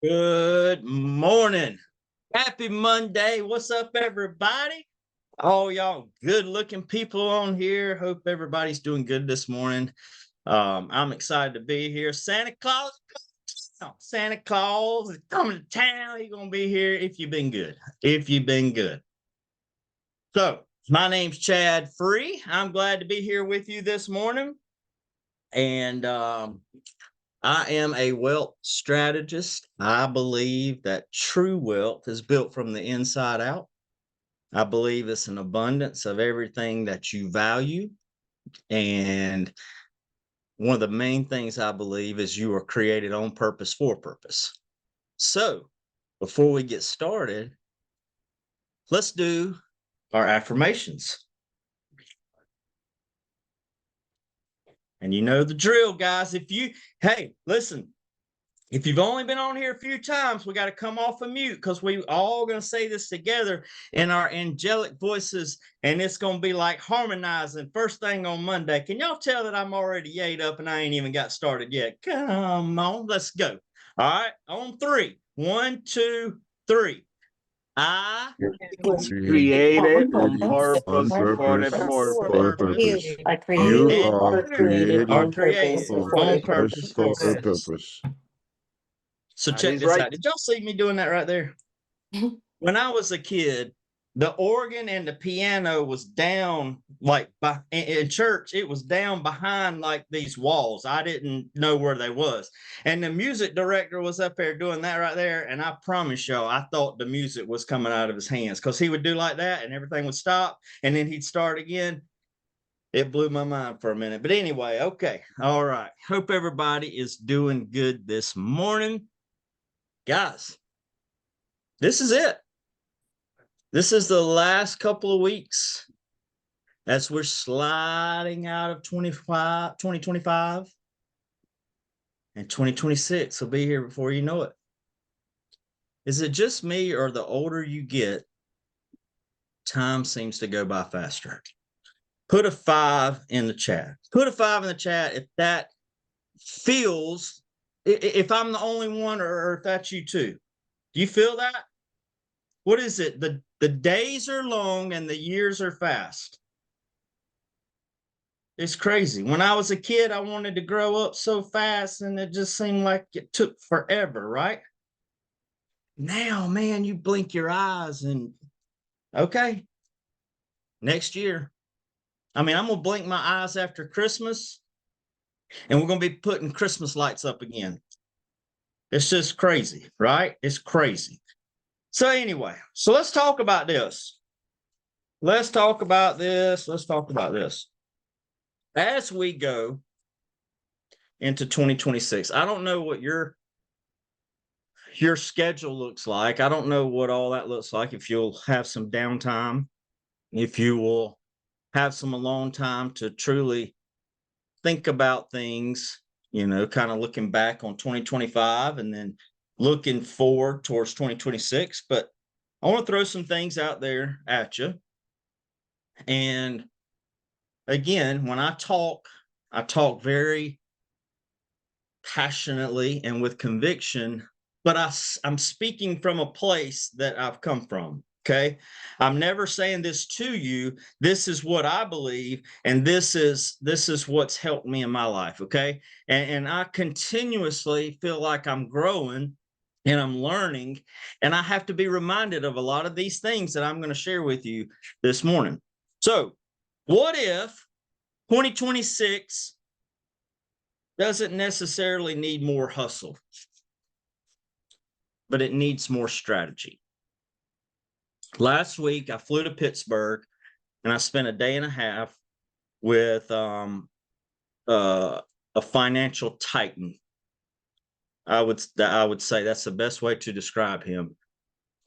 Good morning. Happy Monday. What's up, everybody? All y'all good looking people on here. Hope everybody's doing good this morning. I'm excited to be here. Santa Claus is coming to town. He's going to be here if you've been good. So, my name's Chad Free. I'm glad to be here with you this morning. And I am a wealth strategist. I believe that true wealth is built from the inside out. I believe it's an abundance of everything that you value. And one of the main things I believe is you are created on purpose for purpose. So before we get started, let's do our affirmations. And you know the drill, guys. Listen, if you've only been on here a few times, we got to come off of mute because we all going to say this together in our angelic voices, and it's going to be like harmonizing first thing on Monday. Can y'all tell that I'm already yayed up and I ain't even got started yet? Come on, let's go. All right, on three. 1, 2, 3. I was created on purpose for the purpose. You are created are on created on purpose for purpose. So That check is this right. out. Did y'all see me doing that right there? When I was a kid, the organ and the piano was down in church. It was down behind like these walls. I didn't know where they was. And the music director was up there doing that right there. And I promise y'all, I thought the music was coming out of his hands because he would do like that and everything would stop. And then he'd start again. It blew my mind for a minute. But anyway, okay. All right. Hope everybody is doing good this morning. Guys, this is it. This is the last couple of weeks as we're sliding out of 2025, and 2026 will be here before you know it. Is it just me, or the older you get, time seems to go by faster? Put a 5 in the chat. Put a 5 in the chat if that feels, if I'm the only one, or if that's you too. Do you feel that? What is it? The days are long and the years are fast. It's crazy. When I was a kid, I wanted to grow up so fast and it just seemed like it took forever, right? Now, man, you blink your eyes and okay, next year. I mean, I'm going to blink my eyes after Christmas and we're going to be putting Christmas lights up again. It's just crazy, right? It's crazy. So anyway, so let's talk about this. Let's talk about this. As we go into 2026, I don't know what your schedule looks like. I don't know what all that looks like. If you'll have some downtime, if you will have some alone time to truly think about things, kind of looking back on 2025 and then looking forward towards 2026. But I want to throw some things out there at you. And again, when I talk very passionately and with conviction, but I'm speaking from a place that I've come from. Okay. I'm never saying this to you. This is what I believe. And this is what's helped me in my life. Okay. And I continuously feel like I'm growing and I'm learning. And I have to be reminded of a lot of these things that I'm going to share with you this morning. So what if 2026 doesn't necessarily need more hustle, but it needs more strategy? Last week, I flew to Pittsburgh and I spent a day and a half with a financial titan. I would say that's the best way to describe him.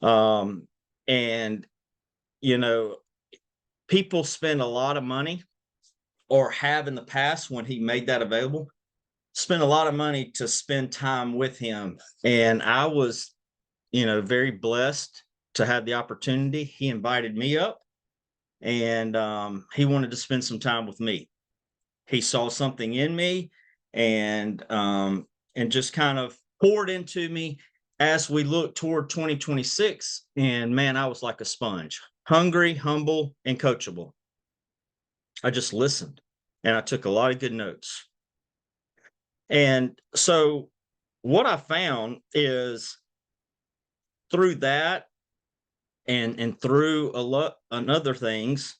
And, people spend a lot of money, or have in the past when he made that available, spent a lot of money to spend time with him. And I was, very blessed to have the opportunity. He invited me up and he wanted to spend some time with me. He saw something in me and just kind of poured into me as we look toward 2026, and man, I was like a sponge, hungry, humble, and coachable. I just listened and I took a lot of good notes. And so what I found is through that and through a lot and other things,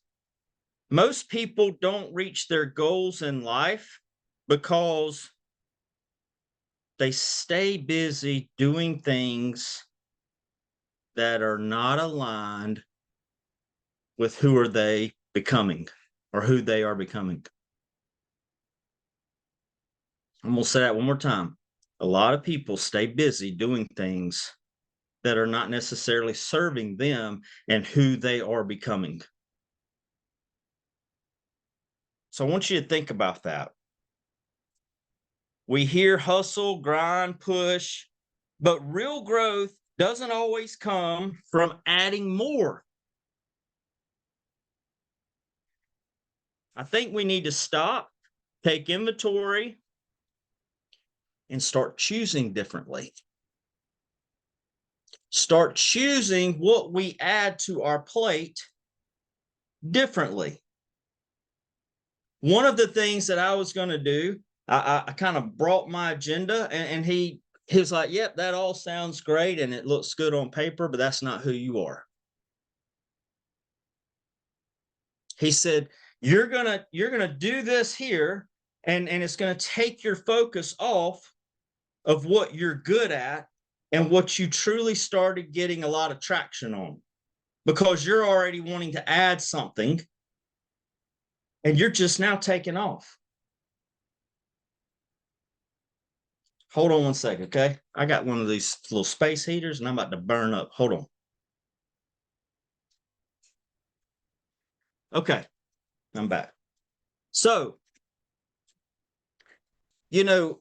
most people don't reach their goals in life because they stay busy doing things that are not aligned with who are they becoming or who they are becoming. I'm going to say that one more time. A lot of people stay busy doing things that are not necessarily serving them and who they are becoming. So I want you to think about that. We hear hustle, grind, push, but real growth doesn't always come from adding more. I think we need to stop, take inventory, and start choosing differently. Start choosing what we add to our plate differently. One of the things that I was going to do, I kind of brought my agenda, and he was like, yep, that all sounds great and it looks good on paper, but that's not who you are. He said, you're gonna do this here, and it's gonna take your focus off of what you're good at and what you truly started getting a lot of traction on, because you're already wanting to add something and you're just now taking off. Hold on one second, okay? I got one of these little space heaters and I'm about to burn up. Hold on. Okay, I'm back. So, you know,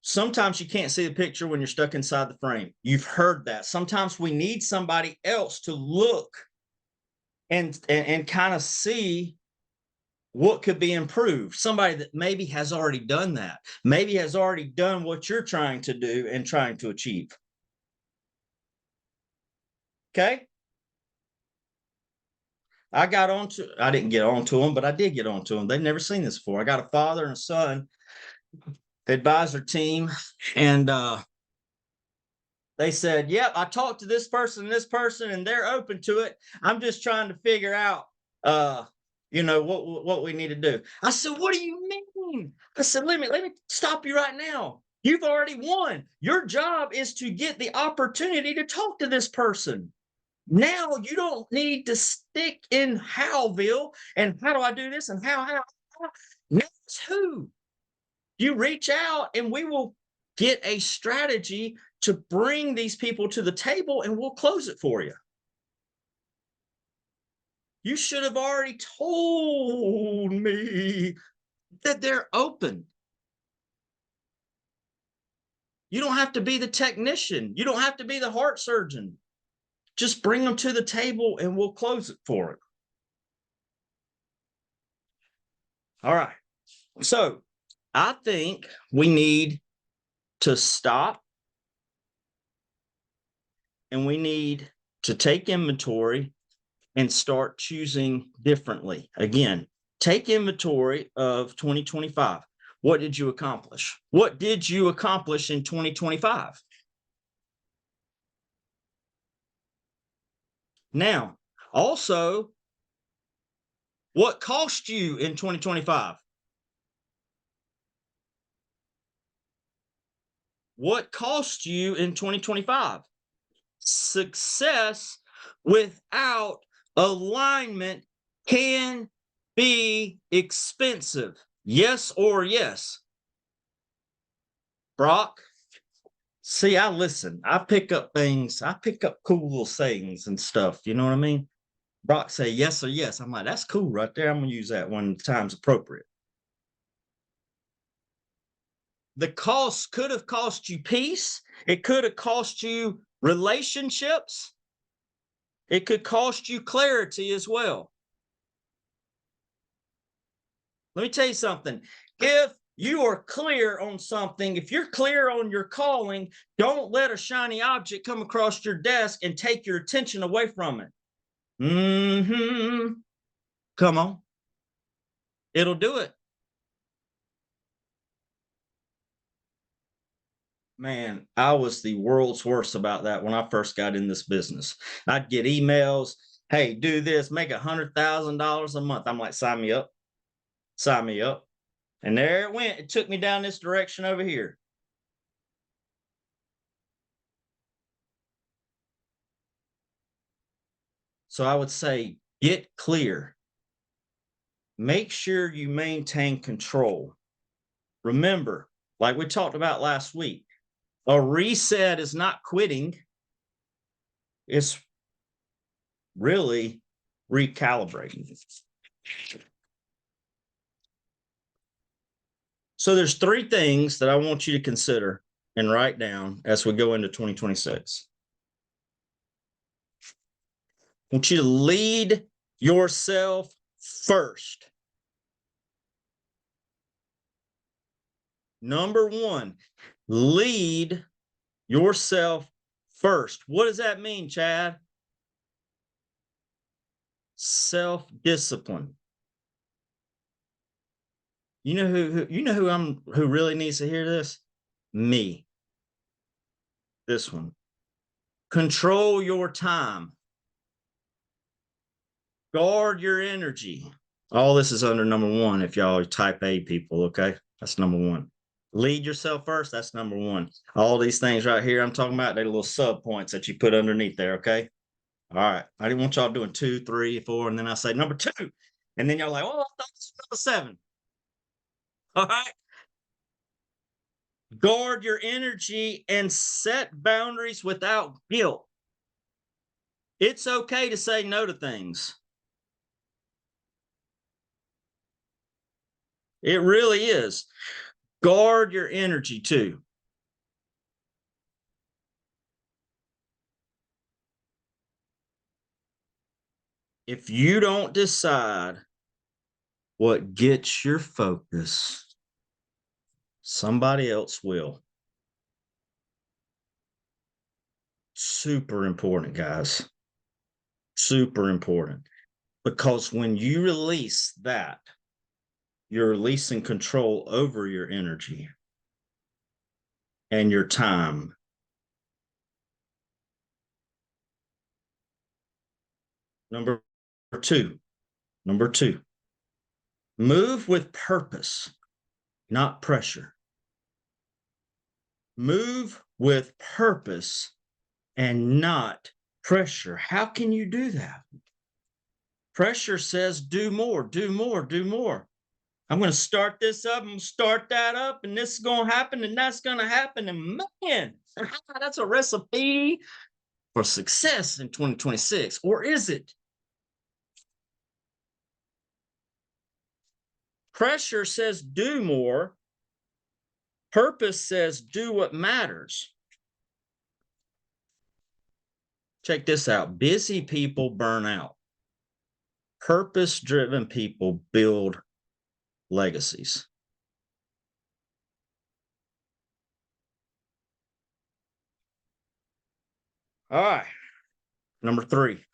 sometimes you can't see the picture when you're stuck inside the frame. You've heard that. Sometimes we need somebody else to look and kind of see what could be improved. Somebody that maybe has already done that, maybe has already done what you're trying to do and trying to achieve. Okay? I didn't get onto them, but I did get onto them. They've never seen this before. I got a father and a son advisor team, and they said, yep, I talked to this person, and they're open to it. I'm just trying to figure out, what we need to do. I said, what do you mean? I said, let me stop you right now. You've already won. Your job is to get the opportunity to talk to this person. Now you don't need to stick in Howville and how do I do this and how. Now it's who. You reach out and we will get a strategy to bring these people to the table and we'll close it for you. You should have already told me that they're open. You don't have to be the technician. You don't have to be the heart surgeon. Just bring them to the table and we'll close it for them. All right. So I think we need to stop and we need to take inventory and start choosing differently. Again, take inventory of 2025. What did you accomplish? What did you accomplish in 2025? Now, also, what cost you in 2025? What cost you in 2025? Success without alignment can be expensive. Yes or yes? Brock? See, I listen. I pick up things. I pick up cool little sayings and stuff. You know what I mean? Brock say yes or yes. I'm like, that's cool right there. I'm going to use that when the time's appropriate. The cost could have cost you peace. It could have cost you relationships. It could cost you clarity as well. Let me tell you something. If you are clear on something, if you're clear on your calling, don't let a shiny object come across your desk and take your attention away from it. Come on. It'll do it. Man, I was the world's worst about that when I first got in this business. I'd get emails, hey, do this, make $100,000 a month. I'm like, sign me up. Sign me up. And there it went. It took me down this direction over here. So I would say, get clear. Make sure you maintain control. Remember, like we talked about last week, a reset is not quitting. It's really recalibrating. So there's three things that I want you to consider and write down as we go into 2026. I want you to lead yourself first. Number one, lead yourself first. What does that mean, Chad? Self-discipline. You know who really needs to hear this? Me. This one. Control your time. Guard your energy. All this is under number one if y'all are type A people, okay? That's number one. Lead yourself first. That's number one. All these things right here I'm talking about, they're little sub points that you put underneath there, okay? All right. I didn't want y'all doing 2, 3, 4, and then I say number 2. And then y'all like, oh, I thought this was number 7. All right. Guard your energy and set boundaries without guilt. It's okay to say no to things. It really is. Guard your energy too. If you don't decide what gets your focus, somebody else will. Super important, guys. Super important. Because when you release that, you're releasing control over your energy and your time. Number two, move with purpose, not pressure. Move with purpose and not pressure. How can you do that? Pressure says do more, do more, do more. I'm going to start this up, I'm going to start that up, and this is going to happen, and that's going to happen. And man, that's a recipe for success in 2026. Or is it? Pressure says do more. Purpose says do what matters. Check this out. Busy people burn out. Purpose-driven people build legacies. All right. Number three.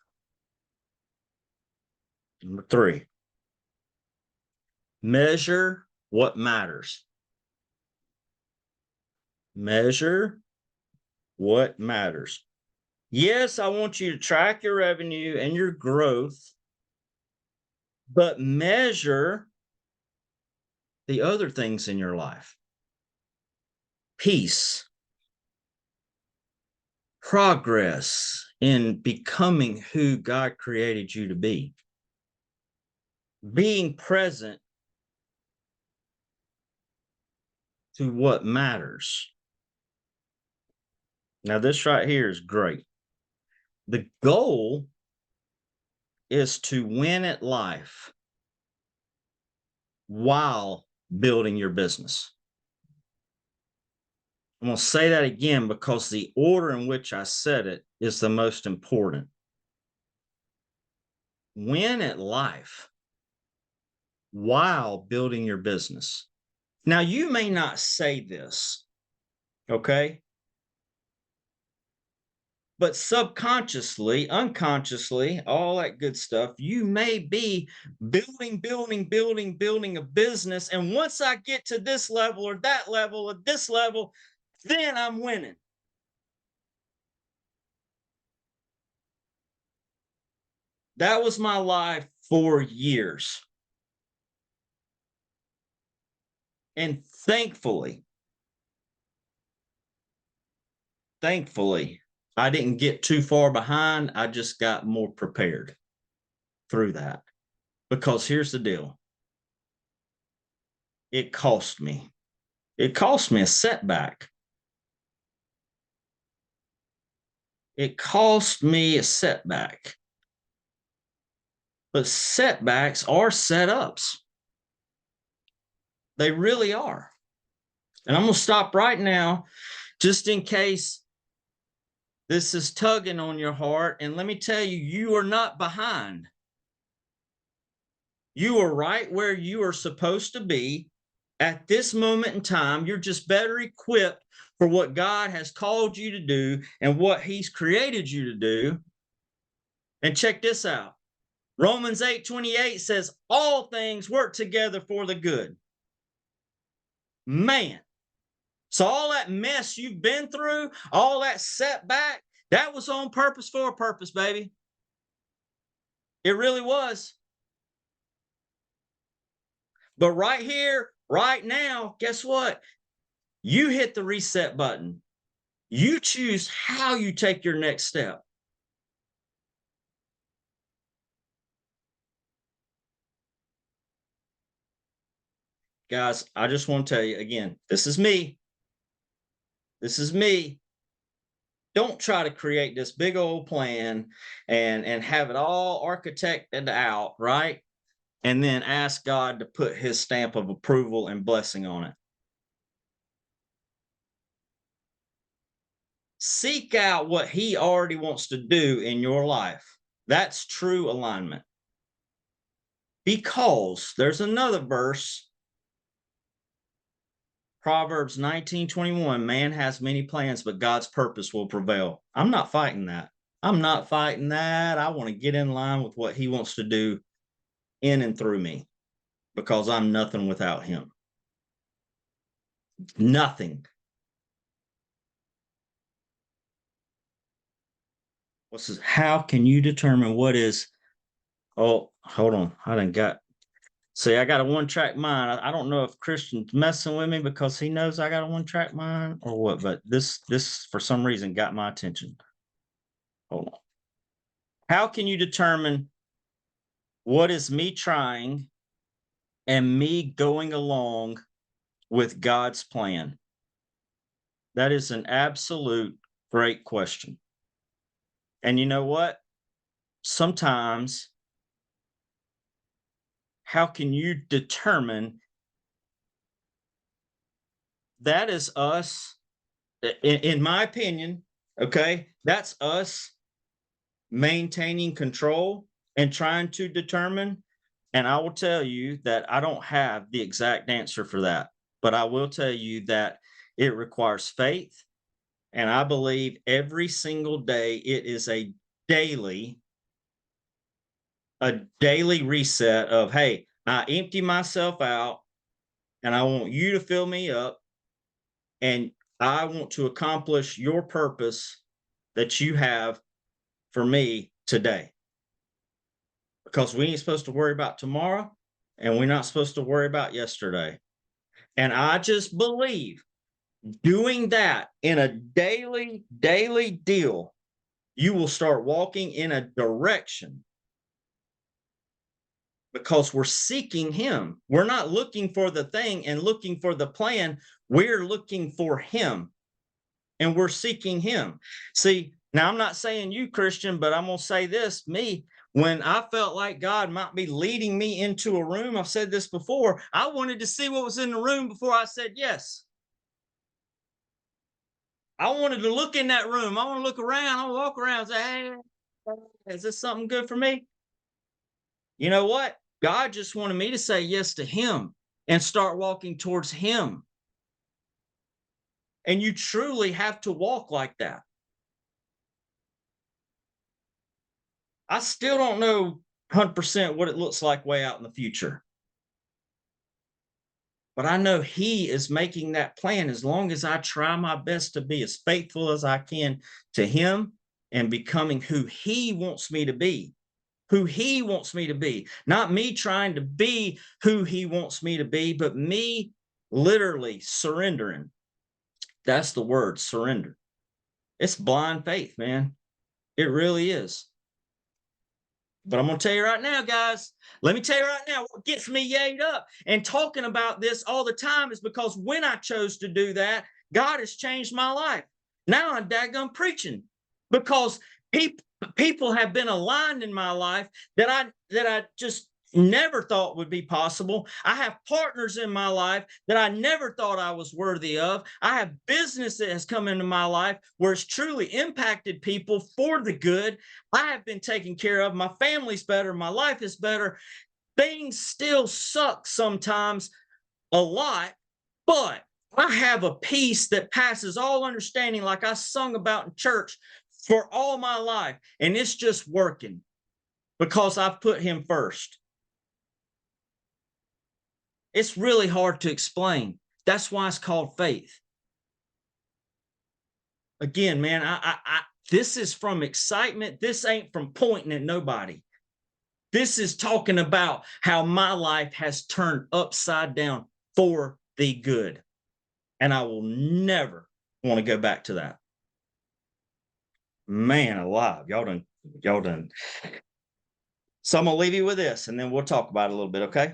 Measure what matters. Measure what matters. Yes, I want you to track your revenue and your growth, but measure the other things in your life. Peace, progress in becoming who God created you to be, being present to what matters. Now, this right here is great. The goal is to win at life while building your business. I'm going to say that again because the order in which I said it is the most important. Win at life while building your business. Now, you may not say this, okay? But subconsciously, unconsciously, all that good stuff, you may be building a business. And once I get to this level or that level or this level, then I'm winning. That was my life for years. And thankfully, I didn't get too far behind. I just got more prepared through that. Because here's the deal. It cost me. It cost me a setback. It cost me a setback. But setbacks are setups. They really are. And I'm going to stop right now, just in case this is tugging on your heart. And let me tell you, you are not behind. You are right where you are supposed to be at this moment in time. You're just better equipped for what God has called you to do and what He's created you to do. And check this out. Romans 8:28 says, all things work together for the good. Man. So all that mess you've been through, all that setback, that was on purpose for a purpose, baby. It really was. But right here, right now, guess what? You hit the reset button. You choose how you take your next step. Guys, I just want to tell you again, this is me. This is me. Don't try to create this big old plan and have it all architected out, right? And then ask God to put His stamp of approval and blessing on it. Seek out what He already wants to do in your life. That's true alignment. Because there's another verse, Proverbs 19:21, man has many plans, but God's purpose will prevail. I'm not fighting that. I'm not fighting that. I want to get in line with what He wants to do in and through me, because I'm nothing without Him. Nothing. What's this? How can you determine what is? Oh, hold on. I done got. See, I got a one-track mind. I don't know if Christian's messing with me because he knows I got a one-track mind or what, but this for some reason got my attention. Hold on. How can you determine what is me trying and me going along with God's plan? That is an absolute great question. And you know what? Sometimes, how can you determine? That is us, in my opinion, okay? That's us maintaining control and trying to determine. And I will tell you that I don't have the exact answer for that, but I will tell you that it requires faith. And I believe every single day it is a daily reset of, hey, I empty myself out and I want you to fill me up. And I want to accomplish your purpose that you have for me today. Because we ain't supposed to worry about tomorrow, and we're not supposed to worry about yesterday. And I just believe doing that in a daily deal, you will start walking in a direction, because we're seeking Him. We're not looking for the thing and looking for the plan. We're looking for Him, and we're seeking Him. See, now I'm not saying you, Christian, but I'm going to say this, me. When I felt like God might be leading me into a room, I've said this before, I wanted to see what was in the room before I said yes. I wanted to look in that room. I want to look around. I want to walk around and say, hey, is this something good for me? You know what? God just wanted me to say yes to Him. and start walking towards him. And you truly have to walk like that. I still don't know 100% what it looks like way out in the future. But I know he is making that plan as long as I try my best to be as faithful as I can to him and becoming who he wants me to be. Who he wants me to be. Not me trying to be who he wants me to be, but me literally surrendering. That's the word, surrender. It's blind faith, man. It really is. But I'm going to tell you right now, guys, let me tell you right now, what gets me yayed up and talking about this all the time is because when I chose to do that, God has changed my life. Now I'm daggone preaching because people have been aligned in my life that I just never thought would be possible. I have partners in my life that I never thought I was worthy of. I have business that has come into my life where it's truly impacted people for the good. I have been taken care of. My family's better. My life is better. Things still suck sometimes a lot, but I have a peace that passes all understanding, like I sung about in church for all my life. And it's just working because I've put him first. It's really hard to explain. That's why it's called faith. Again, man, this is from excitement. This ain't from pointing at nobody. This is talking about how my life has turned upside down for the good. And I will never want to go back to that. Man alive, y'all done. So I'm gonna leave you with this and then we'll talk about it a little bit, okay?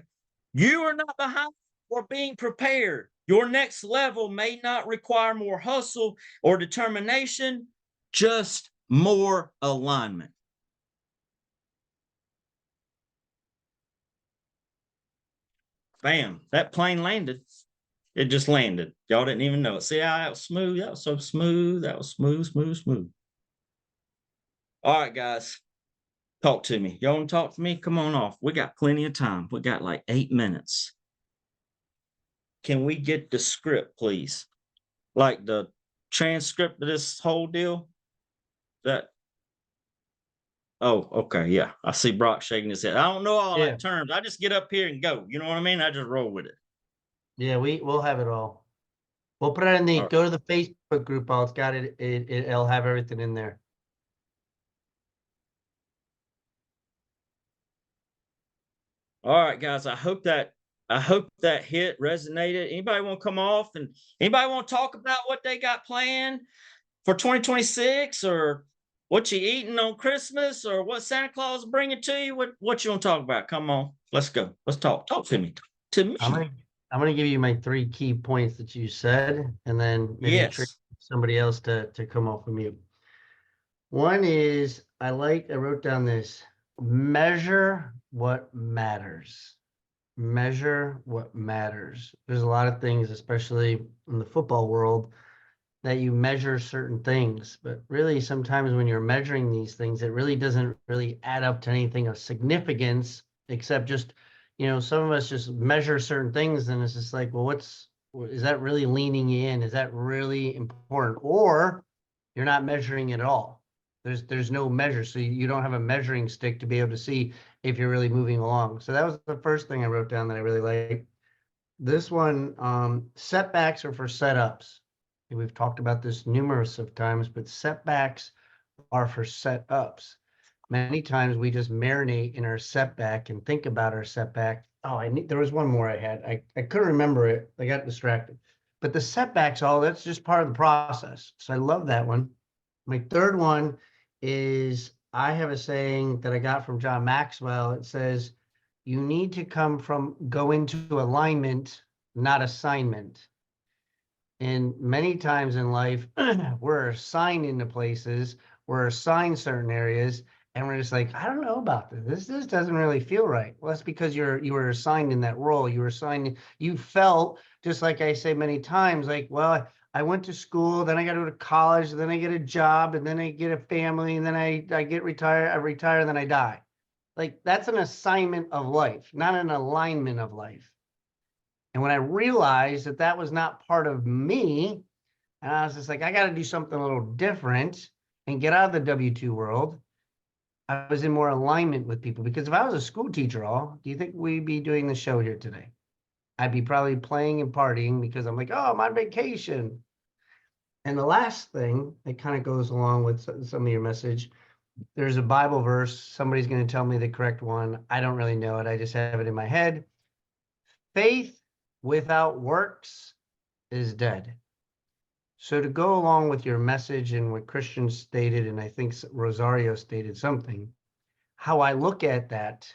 You are not behind or being prepared. Your next level may not require more hustle or determination, just more alignment. Bam, that plane landed. It just landed. Y'all didn't even know it. See how that was smooth? That was so smooth. That was smooth, smooth, smooth. All right, guys. Talk to me. Y'all want to talk to me? Come on off. We got plenty of time. We got like 8 minutes. Can we get the script, please? Like the transcript of this whole deal? That. Oh, okay. Yeah. I see Brock shaking his head. I don't know all that terms. I just get up here and go. You know what I mean? I just roll with it. Yeah, we'll have it all. We'll put it in the, go to the Facebook group. It's got it. It'll have everything in there. All right, guys. I hope that hit resonated. Anybody want to come off and anybody want to talk about what they got planned for 2026 or what you eating on Christmas or what Santa Claus is bringing to you? What you want to talk about? Come on, let's go. Let's talk. Talk to me. I'm gonna give you my 3 key points that you said, and then maybe trick somebody else to come off of mute. One is I wrote down this: measure what matters. Measure what matters. There's a lot of things, especially in the football world, that you measure certain things, but really sometimes when you're measuring these things, it really doesn't really add up to anything of significance, except just, some of us just measure certain things and it's just like, well, is that really leaning you in? Is that really important? Or you're not measuring it at all. There's no measure. So you don't have a measuring stick to be able to see if you're really moving along. So that was the first thing I wrote down that I really liked. This one, setbacks are for setups. We've talked about this numerous of times, but setbacks are for setups. Many times we just marinate in our setback and think about our setback. Oh, there was one more I had. I couldn't remember it. I got distracted. But the setbacks, that's just part of the process. So I love that one. My third one is I have a saying that I got from John Maxwell. It says, you need to go into alignment, not assignment. And many times in life, we're assigned into places, we're assigned certain areas, and we're just like, I don't know about this. This doesn't really feel right. Well, that's because you were assigned in that role. You were assigned, you felt, just like I say many times, like, well, I went to school, then I got to go to college, then I get a job, and then I get a family, and then I get retired, and then I die. Like, that's an assignment of life, not an alignment of life. And when I realized that that was not part of me, and I was just like, I got to do something a little different and get out of the W-2 world, I was in more alignment with people. Because if I was a school teacher, do you think we'd be doing the show here today? I'd be probably playing and partying because I'm like, oh, I'm on vacation. And the last thing that kind of goes along with some of your message, there's a Bible verse. Somebody's going to tell me the correct one. I don't really know it. I just have it in my head. Faith without works is dead. So to go along with your message and what Christian stated, and I think Rosario stated something, how I look at that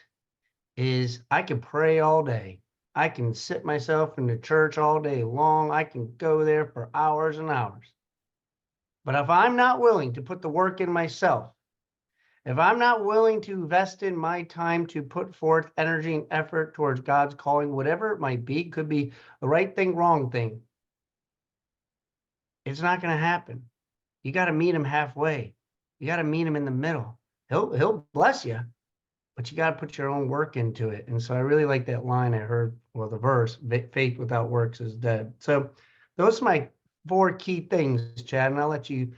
is I can pray all day. I can sit myself in the church all day long. I can go there for hours and hours. But if I'm not willing to put the work in myself, if I'm not willing to invest in my time to put forth energy and effort towards God's calling, whatever it might be, could be the right thing, wrong thing, it's not going to happen. You got to meet him halfway. You got to meet him in the middle. He'll bless you, but you got to put your own work into it. And so I really like that line I heard, well, the verse, faith without works is dead. So those are my 4 key things, Chad, and I'll let you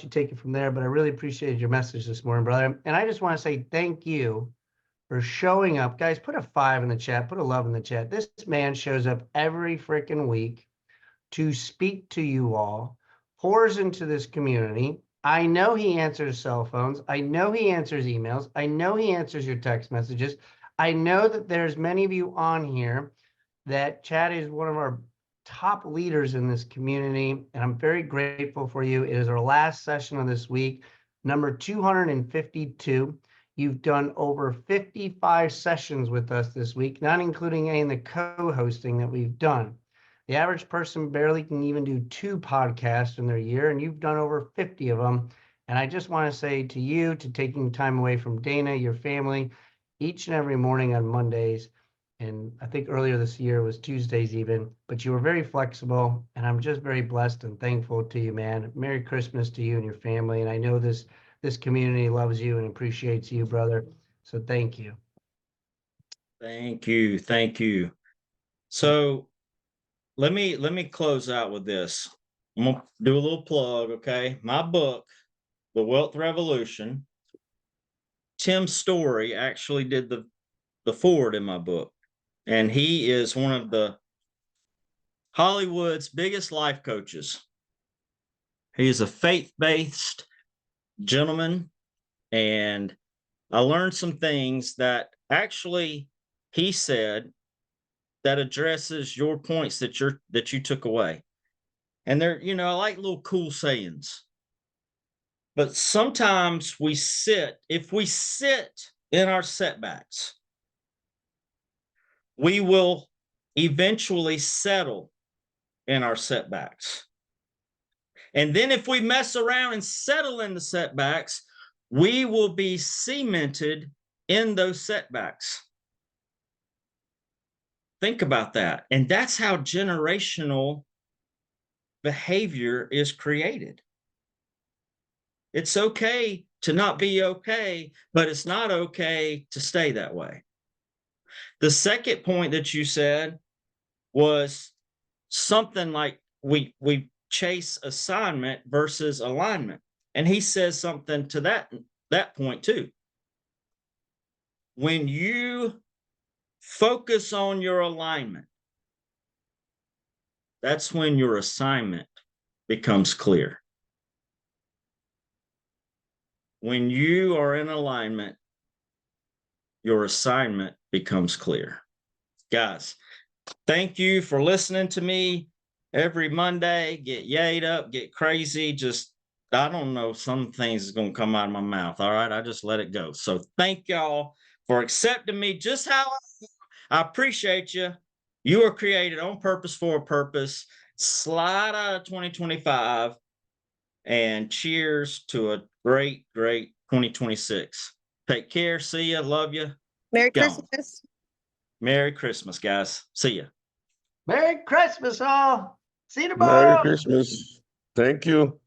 take it from there. But I really appreciated your message this morning, brother. And I just want to say thank you for showing up. Guys, put a 5 in the chat, put a love in the chat. This man shows up every freaking week to speak to you all, pours into this community. I know he answers cell phones. I know he answers emails. I know he answers your text messages. I know that there's many of you on here that Chad is one of our top leaders in this community, and I'm very grateful for you. It is our last session of this week, number 252. You've done over 55 sessions with us this week, not including any of the co-hosting that we've done. The average person barely can even do 2 podcasts in their year, and you've done over 50 of them. And I just want to say to you, to taking time away from Dana, your family, each and every morning on Mondays, and I think earlier this year was Tuesdays even, but you were very flexible, and I'm just very blessed and thankful to you, man. Merry Christmas to you and your family, and I know this community loves you and appreciates you, brother. So thank you. Thank you. Thank you. So let me close out with this. I'm gonna do a little plug, okay? My book, The Wealth Revolution. Tim Story actually did the forward in my book, and he is one of the Hollywood's biggest life coaches. He is a faith-based gentleman, and I learned some things that actually he said that addresses your points that you took away. And they're, I like little cool sayings. But sometimes if we sit in our setbacks, we will eventually settle in our setbacks. And then if we mess around and settle in the setbacks, we will be cemented in those setbacks. Think about that. And that's how generational behavior is created. It's okay to not be okay, but it's not okay to stay that way. The second point that you said was something like we chase assignment versus alignment. And he says something to that point too. When you focus on your alignment, that's when your assignment becomes clear. When you are in alignment, your assignment becomes clear. Guys, thank you for listening to me every Monday. Get yayed up, get crazy. Just, I don't know, some things is going to come out of my mouth. All right. I just let it go. So thank y'all for accepting me just how I appreciate you. You are created on purpose for a purpose. Slide out of 2025 and cheers to a great, great 2026. Take care. See ya. Love you. Merry Gone. Christmas. Merry Christmas, guys. See ya. Merry Christmas, all. See you Merry tomorrow. Christmas. Thank you.